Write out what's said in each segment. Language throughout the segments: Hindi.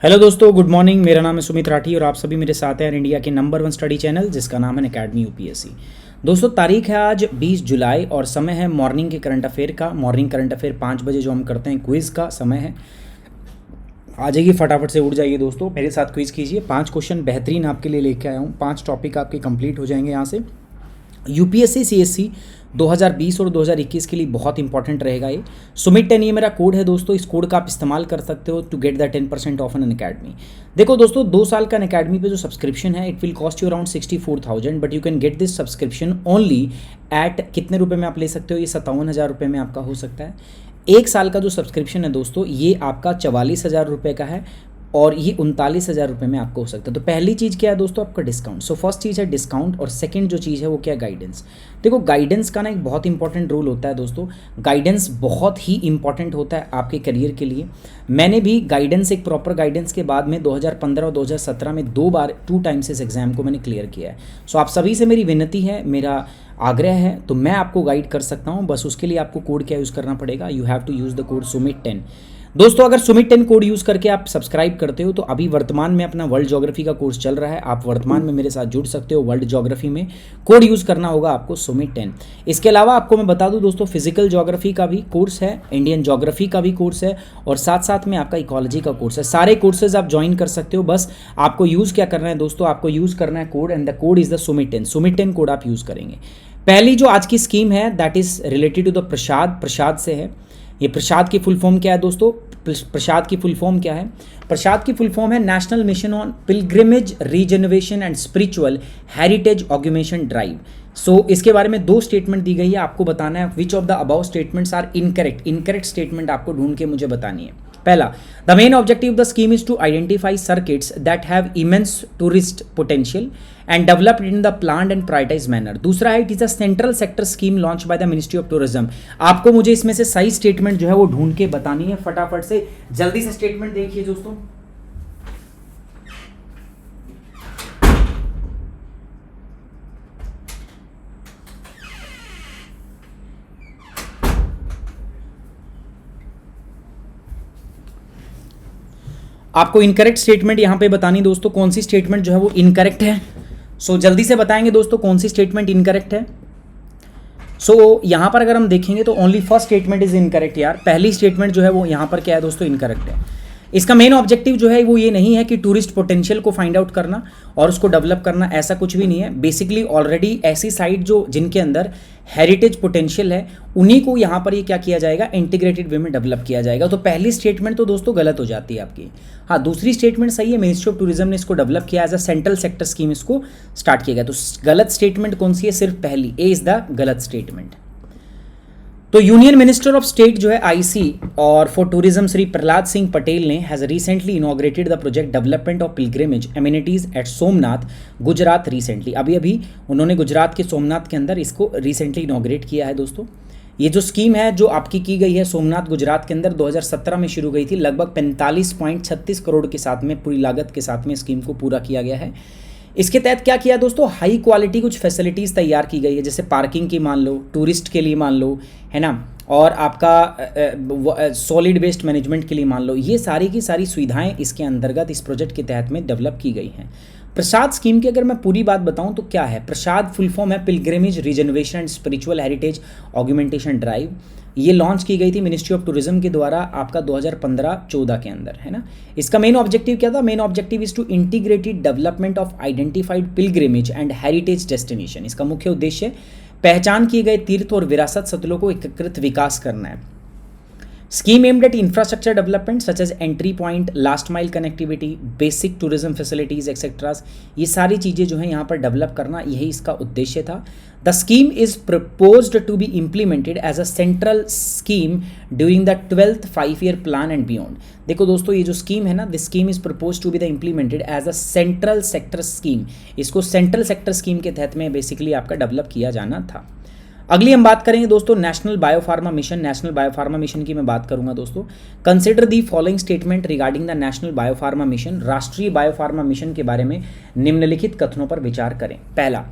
हेलो दोस्तों, गुड मॉर्निंग। मेरा नाम है सुमित राठी और आप सभी मेरे साथ हैं इंडिया के नंबर 1 स्टडी चैनल जिसका नाम है अकेडमी यूपीएससी। दोस्तों, तारीख है आज 20 जुलाई और समय है मॉर्निंग के करंट अफेयर का। मॉर्निंग करंट अफेयर 5 बजे जो हम करते हैं क्विज़ का समय है। आ जाइए, फटाफट से उठ जाइए दोस्तों, मेरे साथ क्विज़ कीजिए। 5 क्वेश्चन बेहतरीन आपके लिए लेके आया हूँ। 5 टॉपिक आपके कंप्लीट हो जाएंगे यहाँ से। यूपीएससी सीएससी 2020 और 2021 के लिए बहुत इंपॉर्टेंट रहेगा ये। सुमित 10 ये मेरा कोड है दोस्तों, इस कोड का आप इस्तेमाल कर सकते हो to get the 10% off Unacademy. देखो दोस्तों, 2 साल का अकेडमी पे जो सब्सक्रिप्शन है it will cost you around 64,000, but you can get this subscription only at कितने रुपए में आप ले सकते हो? ये 57,000 रुपये में आपका हो सकता है। 1 साल का जो सब्सक्रिप्शन है दोस्तों ये आपका 44,000 रुपये का है और ये 39,000 रुपये में आपको हो सकता है। तो पहली चीज़ क्या है दोस्तों? आपका डिस्काउंट। सो फर्स्ट चीज़ है डिस्काउंट और सेकंड जो चीज़ है वो क्या है? गाइडेंस। देखो, गाइडेंस का ना एक बहुत इंपॉर्टेंट रोल होता है दोस्तों। गाइडेंस बहुत ही इंपॉर्टेंट होता है आपके करियर के लिए। मैंने भी गाइडेंस, एक प्रॉपर गाइडेंस के बाद में 2015 और 2017 में 2 टाइम्स इस एग्जाम को मैंने क्लियर किया है। सो आप सभी से मेरी विनती है, मेरा आग्रह है, तो मैं आपको गाइड कर सकता हूँ। बस उसके लिए आपको कोड क्या यूज़ करना पड़ेगा? You have to use the code Sumit 10। दोस्तों, अगर सुमित 10 कोड यूज़ करके आप सब्सक्राइब करते हो तो अभी वर्तमान में अपना वर्ल्ड ज्योग्राफी का कोर्स चल रहा है। आप वर्तमान में मेरे साथ जुड़ सकते हो वर्ल्ड ज्योग्राफी में। कोड यूज़ करना होगा आपको सुमित 10। इसके अलावा आपको मैं बता दूं दोस्तों, फिजिकल ज्योग्राफी का भी कोर्स है, इंडियन ज्योग्राफी का भी कोर्स है और साथ साथ में आपका इकोलॉजी का कोर्स है। सारे कोर्सेज आप ज्वाइन कर सकते हो। बस आपको यूज़ क्या करना है दोस्तों? आपको यूज़ करना है code and the code is the Sumit 10। Sumit 10 code आप यूज़ करेंगे। पहली जो आज की स्कीम है that is related to the prasad. प्रसाद से है ये। प्रसाद की फुल फॉर्म क्या है दोस्तों? प्रसाद की फुल फॉर्म क्या है? प्रसाद की फुल फॉर्म है national mission on pilgrimage regeneration and spiritual heritage augmentation drive. So इसके बारे में 2 स्टेटमेंट दी गई है, आपको बताना है which of the above statements are incorrect. Incorrect statement आपको ढूंढ के मुझे बतानी है। पहला, the main objective of the scheme is to identify circuits that have immense tourist potential and developed in the planned and prioritize manner. दूसरा है, it is a central sector scheme launch by the ministry of tourism. आपको मुझे इसमें से सही स्टेटमेंट जो है वो ढूंढ के बतानी है। फटाफट से जल्दी से स्टेटमेंट देखिए दोस्तों। आपको इनकरेक्ट स्टेटमेंट यहां पे बतानी दोस्तों, कौन सी स्टेटमेंट जो है वो इनकरेक्ट है। सो जल्दी से बताएंगे दोस्तों कौन सी स्टेटमेंट इनकरेक्ट है। सो यहां पर अगर हम देखेंगे तो only first statement is incorrect यार। पहली स्टेटमेंट जो है वो यहां पर क्या है दोस्तों? इनकरेक्ट है। इसका मेन ऑब्जेक्टिव जो है वो ये नहीं है कि टूरिस्ट पोटेंशियल को फाइंड आउट करना और उसको डेवलप करना, ऐसा कुछ भी नहीं है। बेसिकली ऑलरेडी ऐसी साइट जो जिनके अंदर हेरिटेज पोटेंशियल है उन्हीं को यहाँ पर ये क्या किया जाएगा? इंटीग्रेटेड वे में डेवलप किया जाएगा। तो पहली स्टेटमेंट तो दोस्तों गलत हो जाती है आपकी। हाँ, दूसरी स्टेटमेंट सही है, मिनिस्ट्री ऑफ टूरिज्म ने इसको डेवलप किया as a central sector scheme, इसको स्टार्ट किया गया। तो गलत स्टेटमेंट कौन सी है? सिर्फ पहली, ए इज द गलत स्टेटमेंट। तो यूनियन मिनिस्टर ऑफ स्टेट जो है आईसी और फॉर टूरिज्म श्री प्रहलाद सिंह पटेल ने has recently inaugurated the project development of pilgrimage amenities at Somnath Gujarat recently. अभी उन्होंने गुजरात के सोमनाथ के अंदर इसको रिसेंटली इनॉग्रेट किया है दोस्तों। ये जो स्कीम है जो आपकी की गई है सोमनाथ गुजरात के अंदर 2017 में शुरू गई थी, लगभग 45.36 करोड़ के साथ में, पूरी लागत के साथ में स्कीम को पूरा किया गया है। इसके तहत क्या किया दोस्तों? हाई क्वालिटी कुछ फैसिलिटीज़ तैयार की गई है, जैसे पार्किंग की मान लो, टूरिस्ट के लिए मान लो, है ना, और आपका सॉलिड वेस्ट मैनेजमेंट के लिए मान लो। ये सारी की सारी सुविधाएं इसके अंतर्गत इस प्रोजेक्ट के तहत में डेवलप की गई हैं। प्रसाद स्कीम की अगर मैं पूरी बात बताऊं तो क्या है? प्रसाद फुल फॉर्म है pilgrimage regeneration and spiritual heritage augmentation drive. ये लॉन्च की गई थी मिनिस्ट्री ऑफ टूरिज्म के द्वारा आपका 2015-14 के अंदर, है ना। इसका मेन ऑब्जेक्टिव क्या था? Main objective is to integrated development of identified pilgrimage and heritage destination. इसका मुख्य उद्देश्य पहचान किए गए तीर्थ और विरासत स्थलों को एकीकृत विकास करना है। Scheme aimed at infrastructure development such as entry point, last mile connectivity, basic tourism facilities, etc. ये सारी चीज़ें जो है यहाँ पर डेवलप करना, यही इसका उद्देश्य था। The scheme is proposed to be implemented as a central scheme during the 12th 5-year plan and beyond। देखो दोस्तों, ये जो स्कीम है ना, this scheme is propose to be the implemented as a central sector scheme. इसको सेंट्रल सेक्टर स्कीम के तहत में बेसिकली आपका डेवलप किया जाना था। अगली हम बात करेंगे दोस्तों national biopharma mission. National biopharma mission की मैं बात करूंगा दोस्तों। Consider the following statement regarding the national biopharma mission. राष्ट्रीय बायोफार्मा मिशन के बारे में निम्नलिखित कथनों पर विचार करें। पहला,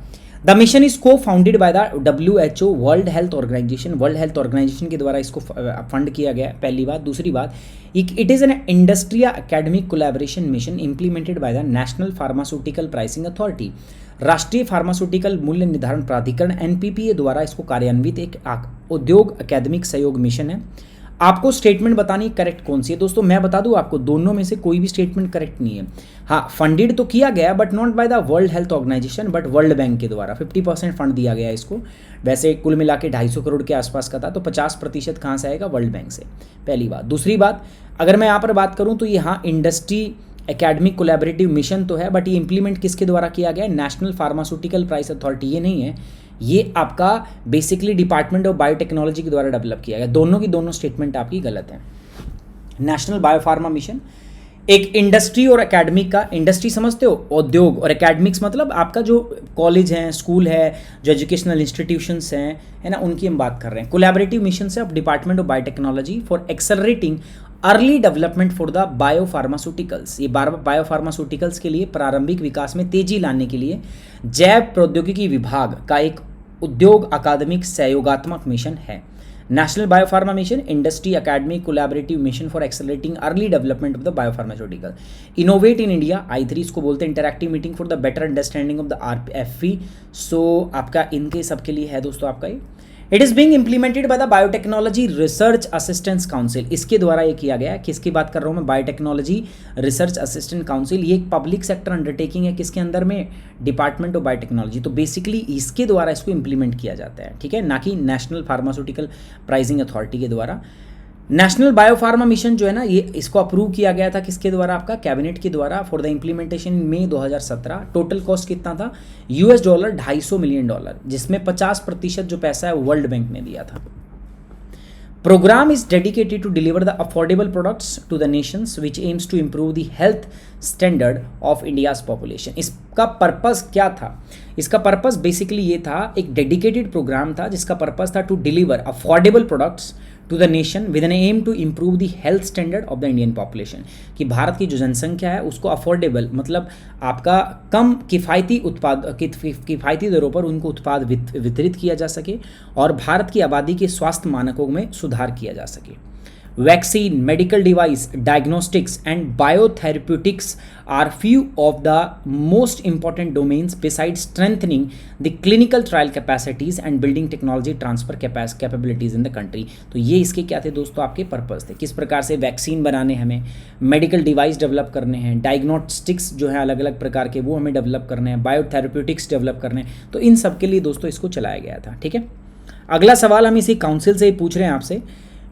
the mission is co founded by the WHO world health organization. World health organization के द्वारा इसको फंड किया गया है, पहली बात। दूसरी बात, it is an industrial academic collaboration mission implemented by the national pharmaceutical pricing authority. राष्ट्रीय फार्मास्यूटिकल मूल्य निर्धारण प्राधिकरण NPPA द्वारा इसको कार्यान्वित एक उद्योग अकादमिक सहयोग मिशन है। आपको स्टेटमेंट बतानी करेक्ट कौन सी है दोस्तों? मैं बता दूं आपको, दोनों में से कोई भी स्टेटमेंट करेक्ट नहीं है। हाँ, फंडेड तो किया गया but not by the world health organization but world bank के द्वारा 50% फंड दिया गया है इसको। वैसे कुल मिला के 250 करोड़ के आसपास का था, तो 50% कहाँ से आएगा? वर्ल्ड बैंक से, पहली बात। दूसरी बात, अगर मैं यहाँ पर बात करूँ तो यहाँ इंडस्ट्री एकेडमिक कोलैबोरेटिव मिशन तो है, बट ये इंप्लीमेंट किसके द्वारा किया गया है? National pharmaceutical price authority. ये नहीं है, ये आपका बेसिकली डिपार्टमेंट ऑफ बायोटेक्नोलॉजी के द्वारा डेवलप किया गया। दोनों की दोनों स्टेटमेंट आपकी गलत है। नेशनल बायोफार्मा मिशन एक इंडस्ट्री और एकेडमिक का, इंडस्ट्री समझते हो, उद्योग, और एकेडमिक्स मतलब आपका जो कॉलेज है, स्कूल है, जो एजुकेशनल इंस्टीट्यूशंस हैं, है ना, उनकी हम बात कर रहे हैं। कोलैबोरेटिव मिशन से of department of biotechnology for accelerating early development for the biopharmaceuticals. ये बायोफार्मास्यूटिकल्स के लिए प्रारंभिक विकास में तेजी लाने के लिए जैव प्रौद्योगिकी विभाग का एक उद्योग अकादमिक सहयोगात्मक मिशन है। National biopharma mission industry academic collaborative mission for accelerating early development of the biopharmaceutical. Innovate in India I3 इसको बोलते हैं, interactive meeting for the better understanding of the RFP। सो आपका इनके सबके लिए है दोस्तों आपका ये। It is being implemented by the biotechnology research assistance council. इसके द्वारा ये किया गया है। किसकी बात कर रहा हूँ मैं? Biotechnology research assistant council. ये एक पब्लिक सेक्टर अंडरटेकिंग है, किसके अंदर में? Department of biotechnology. तो बेसिकली इसके द्वारा इसको इम्प्लीमेंट किया जाता है, ठीक है, ना कि नेशनल फार्मास्यूटिकल प्राइसिंग अथॉरिटी के द्वारा। नेशनल बायोफार्मा मिशन जो है ना, ये इसको अप्रूव किया गया था किसके द्वारा? आपका कैबिनेट के द्वारा for the implementation May 2017। Total cost कितना था? $250 $250 मिलियन, जिसमें 50% जो पैसा है वो वर्ल्ड बैंक ने दिया था। Program is dedicated to deliver the affordable products to the nations which aims to improve the health standard of India's population. इसका पर्पस क्या था? इसका पर्पस बेसिकली ये था, एक डेडिकेटेड प्रोग्राम था जिसका पर्पस था to deliver affordable products to the nation with an aim to improve the health standard of the Indian population. कि भारत की जो जनसंख्या है उसको अफोर्डेबल मतलब आपका कम किफ़ायती दरों पर उनको उत्पाद वितरित किया जा सके और भारत की आबादी के स्वास्थ्य मानकों में सुधार किया जा सके। Vaccine, medical device, diagnostics and biotherapeutics are few of the most important domains besides strengthening the clinical trial capacities and building technology transfer capabilities in the country। तो ये इसके क्या थे दोस्तों? आपके पर्पस थे। किस प्रकार से वैक्सीन बनाने हमें, मेडिकल डिवाइस डेवलप करने हैं, डायग्नोस्टिक्स जो है अलग अलग प्रकार के वो हमें डेवलप करने हैं, बायोथेरेप्यूटिक्स डेवलप करने हैं। तो इन सब के लिए दोस्तों इसको चलाया गया था, ठीक है। अगला सवाल हम इसी काउंसिल से ही पूछ रहे हैं आपसे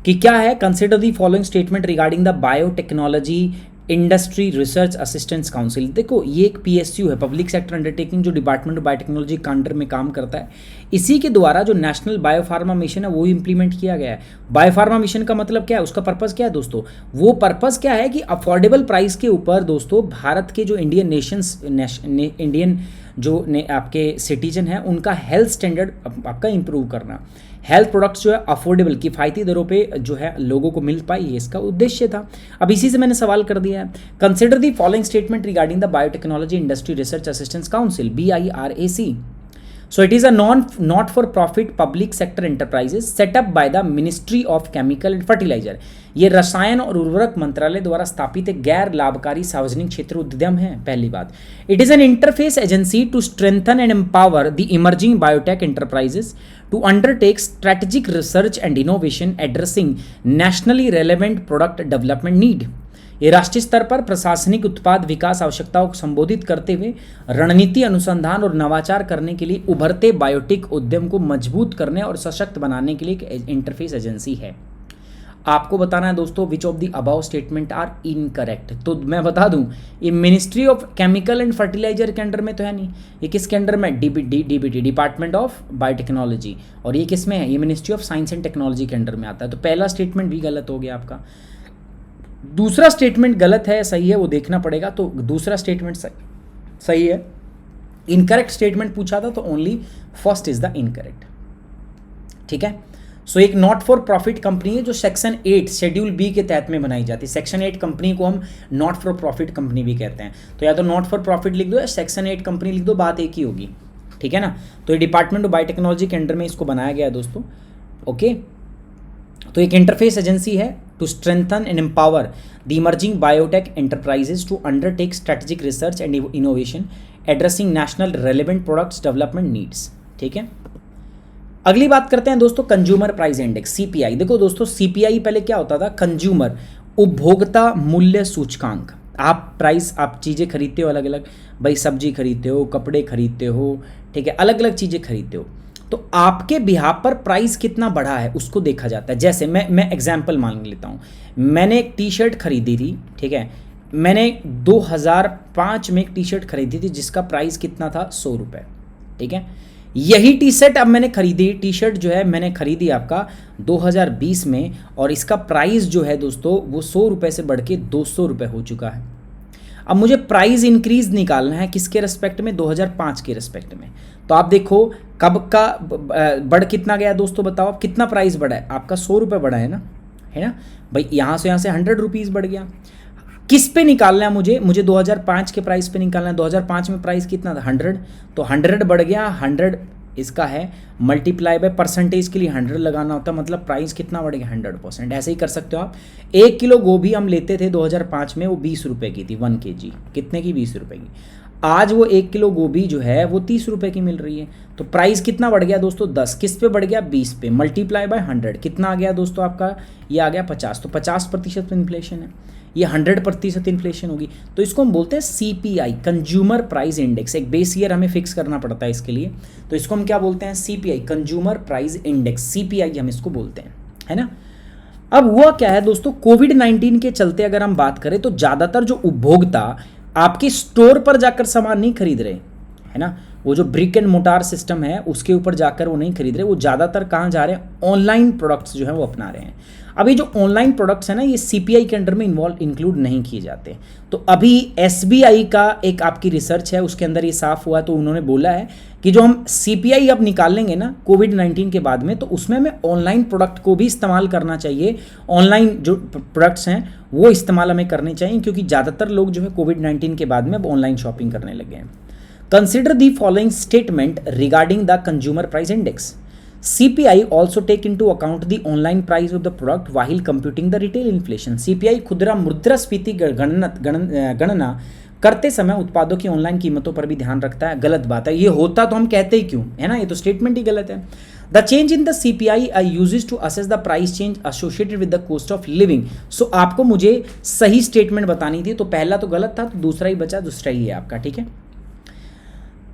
कि क्या है? Consider the following statement regarding the biotechnology industry research assistance council. देखो, ये एक PSU है, पब्लिक सेक्टर अंडरटेकिंग, जो डिपार्टमेंट ऑफ बायोटेक्नोलॉजी के अंडर में काम करता है। इसी के द्वारा जो नेशनल बायोफार्मा मिशन है वो इंप्लीमेंट किया गया है। बायोफार्मा मिशन का मतलब क्या है? उसका पर्पस क्या है दोस्तों? वो पर्पस क्या है कि अफोर्डेबल प्राइस के ऊपर दोस्तों भारत के जो इंडियन जो आपके सिटीजन हैं उनका हेल्थ स्टैंडर्ड आपका इंप्रूव करना, हेल्थ प्रोडक्ट्स जो है अफोर्डेबल किफ़ायती दरों पे जो है लोगों को मिल पाए, ये इसका उद्देश्य था। अब इसी से मैंने सवाल कर दिया है, consider the following statement regarding the biotechnology industry research assistance council BIRAC। So it is a not for profit public sector enterprises set up by the ministry of chemical and fertilizer. ये रसायन और उर्वरक मंत्रालय द्वारा स्थापित एक गैर लाभकारी सार्वजनिक क्षेत्र उद्यम है। पहली बात, it is an interface agency to strengthen and empower the emerging biotech enterprises to undertake strategic research and innovation addressing nationally relevant product development need. ये राष्ट्रीय स्तर पर प्रशासनिक उत्पाद विकास आवश्यकताओं को संबोधित करते हुए रणनीति अनुसंधान और नवाचार करने के लिए उभरते बायोटेक उद्यम को मजबूत करने और सशक्त बनाने के लिए एक इंटरफेस एजेंसी है। आपको बताना है दोस्तों which of the above statement are incorrect. तो मैं बता दूं, ये ministry of chemical and fertilizer के अंडर में तो है नहीं, ये किसके अंडर में, डीबीटी डिपार्टमेंट ऑफ बायोटेक्नोलॉजी, और ये किस में है, ये ministry of science and technology के अंडर में आता है। तो पहला स्टेटमेंट भी गलत हो गया आपका। दूसरा स्टेटमेंट गलत है सही है वो देखना पड़ेगा। तो दूसरा स्टेटमेंट सही है। इनकरेक्ट स्टेटमेंट पूछा था तो only first is the incorrect. ठीक है। सो एक नॉट फॉर प्रॉफिट कंपनी है जो सेक्शन 8 शेड्यूल बी के तहत में बनाई जाती है। सेक्शन 8 कंपनी को हम नॉट फॉर प्रॉफिट कंपनी भी कहते हैं। तो या तो नॉट फॉर प्रॉफिट लिख दो या सेक्शन 8 कंपनी लिख दो, बात एक ही होगी। ठीक है ना। तो ये डिपार्टमेंट ऑफ बायोटेक्नोलॉजी के अंडर में इसको बनाया गया है दोस्तों। ओके। तो एक इंटरफेस एजेंसी है to strengthen and empower the emerging biotech enterprises to undertake strategic research and innovation addressing national relevant products development needs. ठीक है। अगली बात करते हैं दोस्तों कंज्यूमर प्राइस इंडेक्स सीपीआई। देखो दोस्तों सीपीआई पहले क्या होता था, कंज्यूमर उपभोक्ता मूल्य सूचकांक। आप चीज़ें खरीदते हो अलग अलग, भाई सब्जी खरीदते हो, कपड़े खरीदते हो, ठीक है, अलग अलग चीज़ें खरीदते हो, तो आपके बिहाफ पर प्राइस कितना बढ़ा है उसको देखा जाता है। जैसे मैं एग्जाम्पल मान लेता हूँ, मैंने एक टी शर्ट खरीदी थी, ठीक है, मैंने 2005 में एक टी शर्ट खरीदी थी जिसका प्राइस कितना था, 100 रुपये। ठीक है। यही टी शर्ट अब मैंने खरीदी, टी शर्ट जो है मैंने खरीदी आपका 2020 में, और इसका प्राइस जो है दोस्तों वो 100 रुपये से बढ़ के 200 रुपये हो चुका है। अब मुझे प्राइस इंक्रीज निकालना है किसके रेस्पेक्ट में, 2005 के रेस्पेक्ट में। तो आप देखो कब का बढ़ कितना गया दोस्तों, बताओ आप कितना प्राइस बढ़ा है, आपका 100 रुपये बढ़ा है ना भाई, यहाँ से 100 रुपीज़ बढ़ गया। किस पे निकालना है मुझे 2005 के प्राइस पे निकालना है। 2005 में प्राइस कितना था, 100, तो 100 बढ़ गया, 100 इसका है मल्टीप्लाई बाय परसेंटेज के लिए 100 लगाना होता है, मतलब प्राइस कितना बढ़ गया, 100%। ऐसे ही कर सकते हो आप। 1 किलो गोभी हम लेते थे 2005 में, वो 20 रुपये की थी, 1 kg कितने की, 20 रुपये की। आज वो 1 किलो गोभी जो है वो 30 रुपये की मिल रही है। तो प्राइस कितना बढ़ गया दोस्तों, 10, किस पे बढ़ गया, 20 पे, मल्टीप्लाई बाय 100 कितना आ गया दोस्तों आपका, ये आ गया 50। तो 50% इन्फ्लेशन है, ये 100% इन्फ्लेशन होगी। तो इसको हम बोलते हैं सीपीआई, कंज्यूमर प्राइस इंडेक्स। एक बेस ईयर हमें फिक्स करना पड़ता है इसके लिए, तो इसको हम क्या बोलते हैं, CPI, consumer price index, CPI हम इसको बोलते हैं, है ना। अब हुआ क्या है दोस्तों, कोविड-19 के चलते अगर हम बात करें तो ज़्यादातर जो उपभोक्ता आपके स्टोर पर जाकर सामान नहीं खरीद रहे, है ना, वो जो ब्रिक एंड मोटार सिस्टम है उसके ऊपर जाकर वो नहीं खरीद रहे, वो ज़्यादातर कहाँ जा रहे हैं, ऑनलाइन प्रोडक्ट्स जो है वो अपना रहे हैं। अभी जो ऑनलाइन प्रोडक्ट्स हैं ना, ये सीपीआई के अंडर में इंक्लूड नहीं किए जाते। तो अभी एसबीआई का एक आपकी रिसर्च है उसके अंदर ये साफ हुआ, तो उन्होंने बोला है कि जो हम सीपीआई अब निकाल लेंगे ना कोविड-19 के बाद में, तो उसमें हमें ऑनलाइन प्रोडक्ट को भी इस्तेमाल करना चाहिए। ऑनलाइन जो प्रोडक्ट्स हैं वो इस्तेमाल हमें करने चाहिए, क्योंकि ज़्यादातर लोग जो है कोविड-19 के बाद में अब ऑनलाइन शॉपिंग करने लगे हैं। Consider the following statement regarding the consumer price index. CPI also take into account the online price of the product while computing the retail inflation. CPI खुदरा मुद्रास्फीति गणना करते समय उत्पादों की ऑनलाइन कीमतों पर भी ध्यान रखता है। गलत बात है, ये होता तो हम कहते ही क्यों, है ना, ये तो स्टेटमेंट ही गलत है। The change in the CPI I uses to assess the price change associated with the cost of living. So आपको मुझे सही स्टेटमेंट बतानी थी, तो पहला तो गलत था, तो दूसरा ही बचा, दूसरा ही है आपका। ठीक है।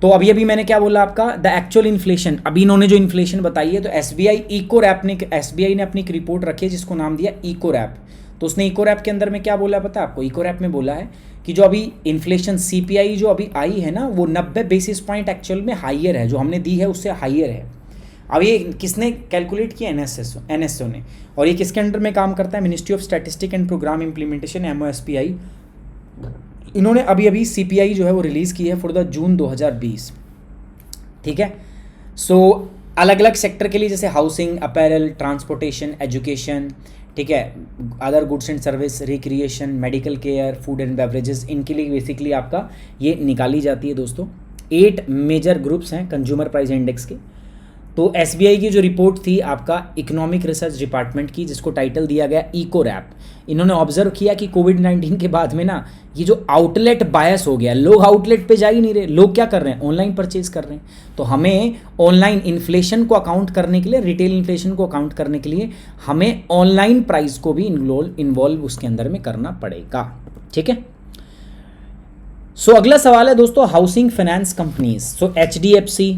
तो अभी मैंने क्या बोला आपका, द एक्चुअल इन्फ्लेशन। अभी इन्होंने जो इन्फ्लेशन बताई है, तो एसबीआई ने अपनी एक रिपोर्ट रखी है जिसको नाम दिया इको रैप। तो उसने इको रैप के अंदर में क्या बोला पता है आपको, इको रैप में बोला है कि जो अभी इन्फ्लेशन सीपीआई जो अभी आई है ना, वो 90 बेसिस पॉइंट एक्चुअल में हाइयर है, जो हमने दी है उससे हाइयर है। अब ये किसने कैलकुलेट किया, एनएसओ ने, और ये किसके अंडर में काम करता है, ministry of statistic and program implementation, MOSPI। इन्होंने अभी सीपीआई जो है वो रिलीज़ की है फॉर द जून 2020। ठीक है। सो अलग अलग सेक्टर के लिए, जैसे हाउसिंग, अपैरल, ट्रांसपोर्टेशन, एजुकेशन, ठीक है, other goods and service, recreation, medical care, food and beverages, इनके लिए बेसिकली आपका ये निकाली जाती है दोस्तों। 8 मेजर ग्रुप्स हैं कंज्यूमर प्राइस इंडेक्स के। तो एसबीआई की जो रिपोर्ट थी आपका इकोनॉमिक रिसर्च डिपार्टमेंट की, जिसको टाइटल दिया गया इको रैप, इन्होंने ऑब्जर्व किया कि कोविड-19 के बाद में ना ये जो आउटलेट बायस हो गया, लोग आउटलेट पे जा ही नहीं रहे, लोग क्या कर रहे हैं, ऑनलाइन परचेज कर रहे हैं। तो हमें ऑनलाइन इन्फ्लेशन को अकाउंट करने के लिए, रिटेल इन्फ्लेशन को अकाउंट करने के लिए हमें ऑनलाइन प्राइस को भी इन्वॉल्व उसके अंदर में करना पड़ेगा। ठीक है। सो अगला सवाल है दोस्तों, housing finance companies. So HDFC,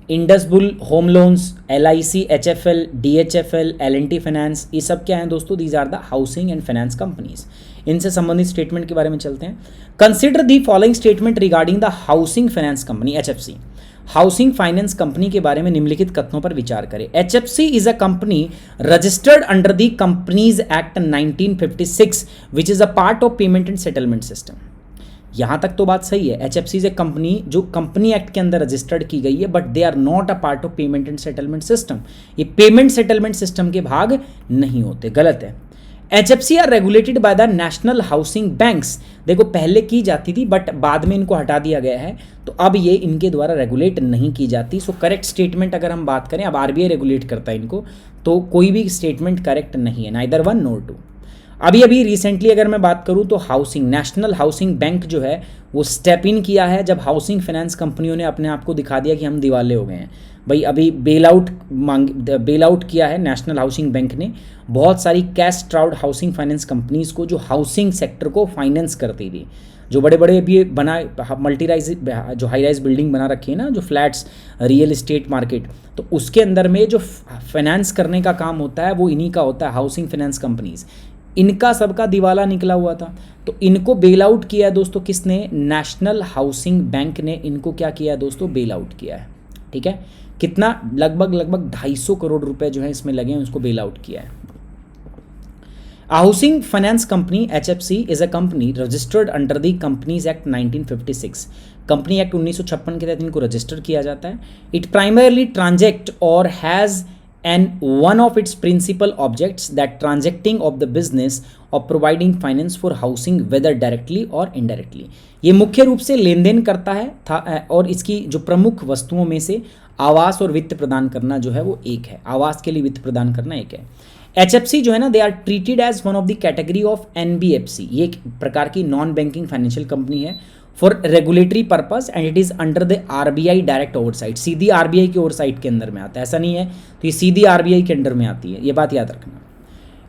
Indiabulls home loans, LIC, HFL, DHFL, L and T finance, ये सब क्या हैं दोस्तों, these are the housing and finance companies. इनसे संबंधित स्टेटमेंट के बारे में चलते हैं। Consider the following statement regarding the housing finance company HFC. Housing finance company के बारे में निम्नलिखित कथनों पर विचार करें। HFC is a company registered under the companies act 1956 which is a part of payment and settlement system. यहां तक तो बात सही है, एचएफसी इज ए कंपनी जो कंपनी एक्ट के अंदर रजिस्टर्ड की गई है, but they are not a part of payment and settlement system. ये पेमेंट सेटलमेंट सिस्टम के भाग नहीं होते, गलत है। HFC are regulated by the national housing banks. देखो पहले की जाती थी बट बाद में इनको हटा दिया गया है, तो अब ये इनके द्वारा रेगुलेट नहीं की जाती। सो करेक्ट स्टेटमेंट अगर हम बात करें, अब आरबीआई रेगुलेट करता है इनको, तो कोई भी स्टेटमेंट करेक्ट नहीं है, नाइदर वन नोर टू। अभी रिसेंटली अगर मैं बात करूं तो हाउसिंग, नेशनल हाउसिंग बैंक जो है वो स्टेप इन किया है जब हाउसिंग फाइनेंस कंपनियों ने अपने आप को दिखा दिया कि हम दिवाले हो गए हैं। भाई अभी बेल आउट किया है नेशनल हाउसिंग बैंक ने बहुत सारी कैश स्ट्राउड हाउसिंग फाइनेंस कंपनीज को, जो हाउसिंग सेक्टर को फाइनेंस करती थी, जो बड़े बड़े अभी बना मल्टीराइज जो हाई राइज बिल्डिंग बना रखी है ना, जो फ्लैट्स, रियल एस्टेट मार्केट, तो उसके अंदर में जो फाइनेंस करने का काम होता है वो इन्हीं का होता है, हाउसिंग फाइनेंस कंपनीज। इनका सबका दिवाला निकला हुआ था, तो इनको बेल आउट किया है दोस्तों किसने, नेशनल हाउसिंग बैंक ने इनको क्या किया है दोस्तों, बेल आउट किया है। ठीक है, कितना, लगभग 250 करोड़ रुपए जो है इसमें लगे हैं, उसको बेल आउट किया है। Housing finance company HFC is a company registered under the companies act 1956। Company act 1956 के तहत इनको रजिस्टर किया जाता है। इट प्राइमरली ट्रांजेक्ट और has and one of its principal objects that transacting of the business of providing finance for housing whether directly or indirectly। ये मुख्य रूप से लेन देन करता है और इसकी जो प्रमुख वस्तुओं में से आवास और वित्त प्रदान करना जो है वो एक है, आवास के लिए वित्त प्रदान करना एक है। एचएफसी जो है ना, they are treated as one of the category of NBFC. ये एक प्रकार की नॉन बैंकिंग फाइनेंशियल कंपनी है for regulatory purpose and it is under the RBI direct oversight. सीधी आरबीआई की ओवरसाइट के अंदर में आता है, ऐसा नहीं है, तो ये सीधी आरबीआई के अंडर में आती है, ये बात याद रखना।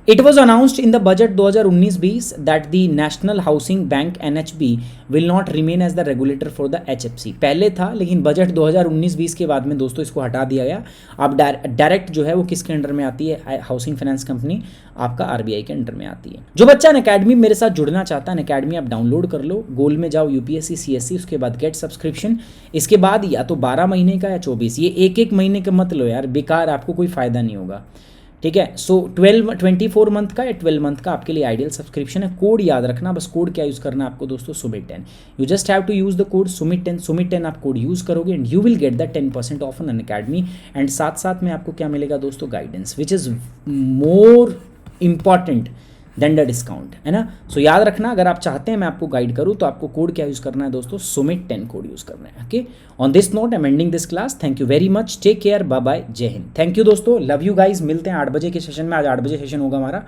It was announced in the budget 2019-20 that the national housing bank NHB will not remain as the regulator for the HFC. पहले था, लेकिन बजट 2019-20 के बाद में दोस्तों इसको हटा दिया गया। अब डायरेक्ट जो है वो किसके अंडर में आती है, हाउसिंग फाइनेंस कंपनी आपका आरबीआई के अंडर में आती है। जो बच्चा अनअकैडमी मेरे साथ जुड़ना चाहता है, अनअकैडमी आप डाउनलोड कर लो, गोल में जाओ, यूपीएससी सीएससी, उसके बाद गेट सब्सक्रिप्शन, इसके बाद या तो 12 महीने का या 24, ये एक महीने का मत लो यार, बेकार, आपको कोई फायदा नहीं होगा। ठीक है, सो 24 मंथ का या 12 मंथ का आपके लिए आइडियल सब्सक्रिप्शन है। कोड याद रखना, बस कोड क्या यूज़ करना है आपको दोस्तों, सुमित10। You just have to use the code सुमित10 आप कोड यूज़ करोगे and you will get the 10% off on Unacademy. And साथ में आपको क्या मिलेगा दोस्तों, guidance, which is more important than the discount, है ना। सो याद रखना, अगर आप चाहते हैं मैं आपको गाइड करूँ तो आपको कोड क्या यूज़ करना है दोस्तों, सुमित10 कोड यूज़ करना है। Okay, on this note I am ending this class. Thank you very much, take care, bye bye, Jai Hind. Thank you दोस्तों, लव यू गाइज। मिलते हैं 8 बजे के सेशन में, आज 8 बजे सेशन होगा हमारा।